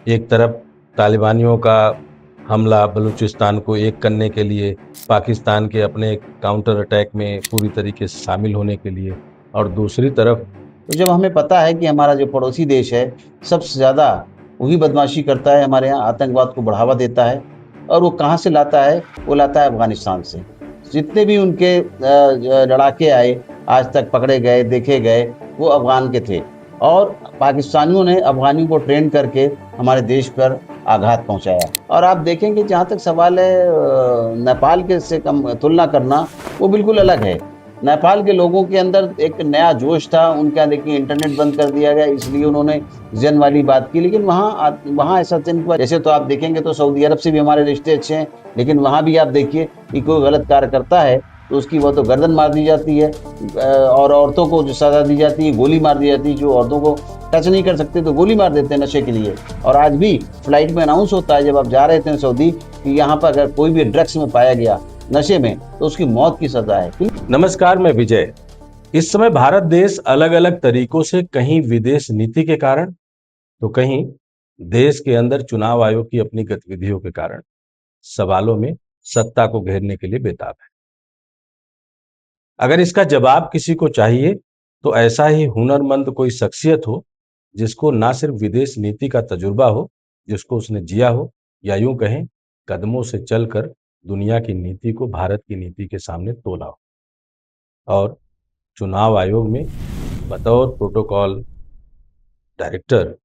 एक तरफ तालिबानियों का हमला बलूचिस्तान को एक करने के लिए, पाकिस्तान के अपने काउंटर अटैक में पूरी तरीके से शामिल होने के लिए, और दूसरी तरफ तो जब हमें पता है कि हमारा जो पड़ोसी देश है, सबसे ज़्यादा वही बदमाशी करता है, हमारे यहाँ आतंकवाद को बढ़ावा देता है और वो कहाँ से लाता है? वो लाता है अफ़गानिस्तान से। जितने भी उनके लड़ाके आए, आज तक पकड़े गए, देखे गए, वो अफ़गान के थे और पाकिस्तानियों ने अफ़गानियों को ट्रेन करके हमारे देश पर आघात पहुँचाया। और आप देखेंगे जहाँ तक सवाल है नेपाल के से कम तुलना करना, वो बिल्कुल अलग है। नेपाल के लोगों के अंदर एक नया जोश था, उनका देखिए इंटरनेट बंद कर दिया गया इसलिए उन्होंने ज़ेन वाली बात की, लेकिन वहाँ ऐसा नहीं हुआ। जैसे तो आप देखेंगे तो सऊदी अरब से भी हमारे रिश्ते अच्छे हैं, लेकिन वहाँ भी आप देखिए कि कोई गलत कार्य करता है, तो उसकी वो तो गर्दन मार दी जाती है और औरतों को जो सज़ा दी जाती है, गोली मार दी जाती है, जो औरतों को टच नहीं कर सकते तो गोली मार देते हैं नशे के लिए। और आज भी फ्लाइट में अनाउंस होता है जब आप जा रहे थे सऊदी कि यहाँ पर अगर कोई भी ड्रग्स में पाया गया, नशे में, तो उसकी मौत की सज़ा है। नमस्कार, मैं विजय। इस समय भारत देश अलग अलग तरीकों से कहीं विदेश नीति के कारण तो कहीं देश के अंदर चुनाव आयोग की अपनी गतिविधियों के कारण सवालों में सत्ता को घेरने के लिए बेताब है। अगर इसका जवाब किसी को चाहिए तो ऐसा ही हुनरमंद कोई शख्सियत हो जिसको ना सिर्फ विदेश नीति का तजुर्बा हो, जिसको उसने जिया हो, या यूं कहें कदमों से चलकर दुनिया की नीति को भारत की नीति के सामने तोला हो। और चुनाव आयोग में बतौर प्रोटोकॉल डायरेक्टर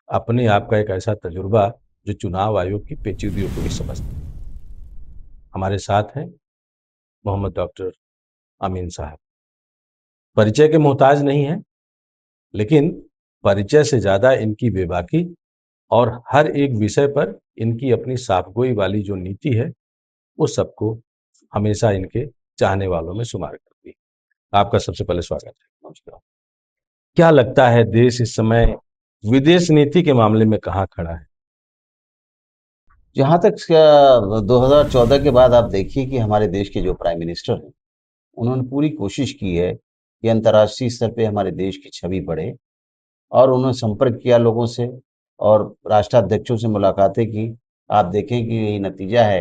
अपने आप का एक ऐसा तजुर्बा जो चुनाव आयोग की पेचीदगियों को भी समझते हैं। हमारे साथ हैं मोहम्मद डॉक्टर अमीन साहब। परिचय के मोहताज नहीं है, लेकिन परिचय से ज्यादा इनकी बेबाकी और हर एक विषय पर इनकी अपनी साफगोई वाली जो नीति है, वो सबको हमेशा इनके चाहने वालों में शुमार करती है। आपका सबसे पहले स्वागत है। नमस्कार। क्या लगता है देश इस समय विदेश नीति के मामले में कहाँ खड़ा है? जहाँ तक 2014 के बाद आप देखिए कि हमारे देश के जो प्राइम मिनिस्टर हैं, उन्होंने पूरी कोशिश की है कि अंतर्राष्ट्रीय स्तर पे हमारे देश की छवि बढ़े और उन्होंने संपर्क किया लोगों से और राष्ट्राध्यक्षों से मुलाकातें की। आप देखें कि यही नतीजा है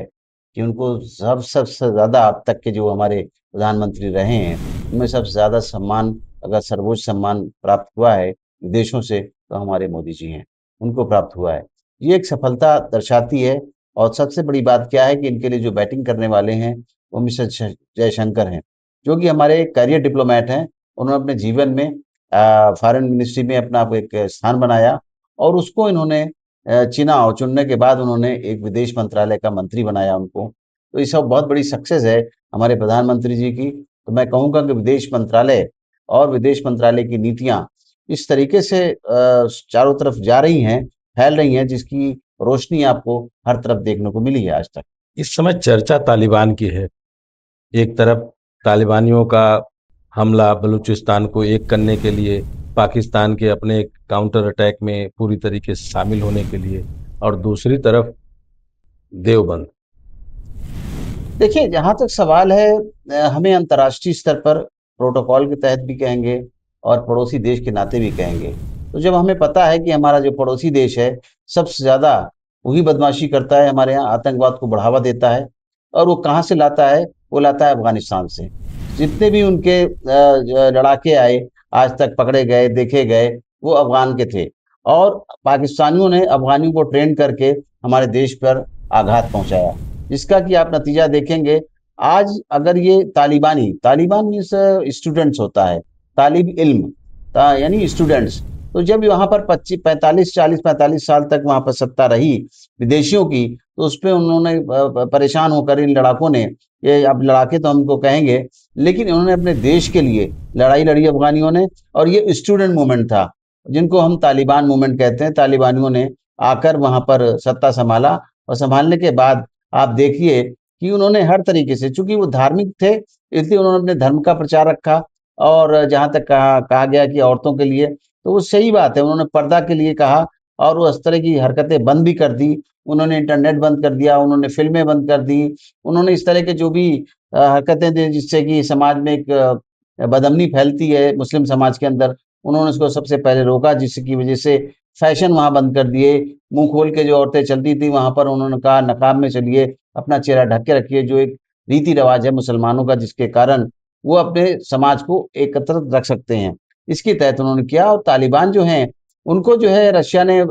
कि उनको सबसे ज़्यादा अब तक के जो हमारे प्रधानमंत्री रहे हैं, उनमें सबसे ज़्यादा सम्मान, अगर सर्वोच्च सम्मान प्राप्त हुआ है विदेशों से, तो हमारे मोदी जी हैं, उनको प्राप्त हुआ है। ये एक सफलता दर्शाती है और सबसे बड़ी बात क्या है कि इनके लिए जो बैटिंग करने वाले हैं, वो मिस्टर जयशंकर हैं, जो कि हमारे करियर डिप्लोमेट हैं। उन्होंने अपने जीवन में फॉरेन मिनिस्ट्री में अपना एक स्थान बनाया और उसको इन्होंने चुना और चुनने के बाद उन्होंने एक विदेश मंत्रालय का मंत्री बनाया उनको। तो ये सब बहुत बड़ी सक्सेस है हमारे प्रधानमंत्री जी की। तो मैं कहूँगा कि विदेश मंत्रालय और विदेश मंत्रालय की नीतियाँ इस तरीके से चारों तरफ जा रही हैं, फैल रही हैं, जिसकी रोशनी आपको हर तरफ देखने को मिली है आज तक। इस समय चर्चा तालिबान की है। एक तरफ तालिबानियों का हमला बलूचिस्तान को एक करने के लिए, पाकिस्तान के अपने काउंटर अटैक में पूरी तरीके से शामिल होने के लिए, और दूसरी तरफ देवबंद। देखिए, जहाँ तक सवाल है हमें अंतर्राष्ट्रीय स्तर पर प्रोटोकॉल के तहत भी कहेंगे और पड़ोसी देश के नाते भी कहेंगे। तो जब हमें पता है कि हमारा जो पड़ोसी देश है, सबसे ज़्यादा वही बदमाशी करता है, हमारे यहाँ आतंकवाद को बढ़ावा देता है और वो कहाँ से लाता है? वो लाता है अफ़गानिस्तान से। जितने भी उनके लड़ाके आए, आज तक पकड़े गए, देखे गए, वो अफ़गान के थे और पाकिस्तानियों ने अफ़गानियों को ट्रेन करके हमारे देश पर आघात पहुँचाया। जिसका कि आप नतीजा देखेंगे, आज अगर ये तालिबान मीन्स स्टूडेंट्स होता है, तालिब इल्म यानी स्टूडेंट्स। तो जब वहाँ पर 25 45 40 45 साल तक वहाँ पर सत्ता रही विदेशियों की, तो उस पे उन्होंने परेशान होकर इन लड़ाकों ने, ये अब लड़ाके तो हमको कहेंगे, लेकिन इन्होंने अपने देश के लिए लड़ाई लड़ी अफगानियों ने और ये स्टूडेंट मूवमेंट था, जिनको हम तालिबान मूवमेंट कहते हैं। तालिबानियों ने आकर वहाँ पर सत्ता संभाला और संभालने के बाद आप देखिए कि उन्होंने हर तरीके से, चूँकि वो धार्मिक थे, इसलिए उन्होंने अपने धर्म का प्रचार रखा और जहाँ तक कहा कहा गया कि औरतों के लिए, तो वो सही बात है, उन्होंने पर्दा के लिए कहा और वो इस तरह की हरकतें बंद भी कर दी। उन्होंने इंटरनेट बंद कर दिया, उन्होंने फ़िल्में बंद कर दी, उन्होंने इस तरह के जो भी हरकतें थी जिससे कि समाज में एक बदअमनी फैलती है मुस्लिम समाज के अंदर, उन्होंने उसको सबसे पहले रोका, जिसकी वजह से फैशन वहाँ बंद कर दिए, मुँह खोल के जो औरतें चलती थी वहाँ पर उन्होंने कहा नकाब में चलिए, अपना चेहरा ढक के रखिए, जो एक रीति-रिवाज है मुसलमानों का जिसके कारण वो अपने समाज को एकत्र रख सकते हैं। इसके तहत उन्होंने किया और तालिबान जो हैं, उनको जो है रशिया ने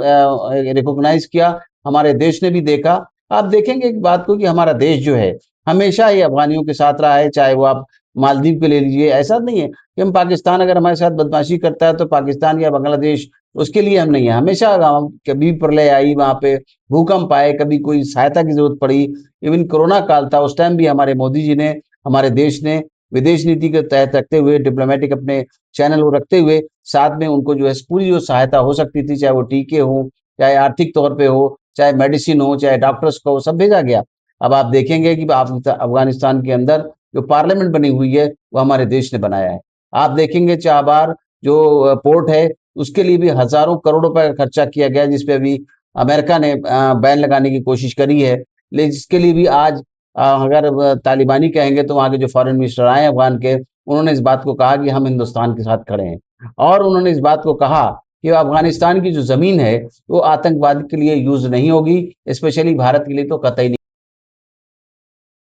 रिकॉग्नाइज़ किया, हमारे देश ने भी देखा। आप देखेंगे एक बात को कि हमारा देश जो है, हमेशा ही अफ़गानियों के साथ रहा है, चाहे वो आप मालदीव के ले लीजिए, ऐसा नहीं है कि हम पाकिस्तान अगर हमारे साथ बदमाशी करता है तो पाकिस्तान या बांग्लादेश उसके लिए हम नहीं हैं। हमेशा हम कभी प्रलय आई वहाँ पे, भूकंप आए, कभी कोई सहायता की ज़रूरत पड़ी, इवन कोरोना काल था, उस टाइम भी हमारे मोदी जी ने, हमारे देश ने विदेश नीति के तहत रखते हुए, डिप्लोमैटिक अपने चैनल वो रखते हुए, साथ में उनको जो है पूरी जो सहायता हो सकती थी, चाहे वो टीके हों, चाहे आर्थिक तौर पे हो, चाहे मेडिसिन हो, चाहे डॉक्टर्स को हो, सब भेजा गया। अब आप देखेंगे कि अफ़गानिस्तान के अंदर जो पार्लियामेंट बनी हुई है, वो हमारे देश ने बनाया है। आप देखेंगे चाबार जो पोर्ट है, उसके लिए भी हज़ारों करोड़ रुपए का खर्चा किया गया, जिस पे अभी अमेरिका ने बैन लगाने की कोशिश करी है। ले जिसके लिए भी आज अगर तालिबानी कहेंगे तो वहाँ के जो फॉरेन मिनिस्टर आए हैं अफ़गान के, उन्होंने इस बात को कहा कि हम हिंदुस्तान के साथ खड़े हैं। और उन्होंने इस बात को कहा कि अफ़गानिस्तान की जो ज़मीन है, वो आतंकवाद के लिए यूज़ नहीं होगी, स्पेशली भारत के लिए तो कतई नहीं।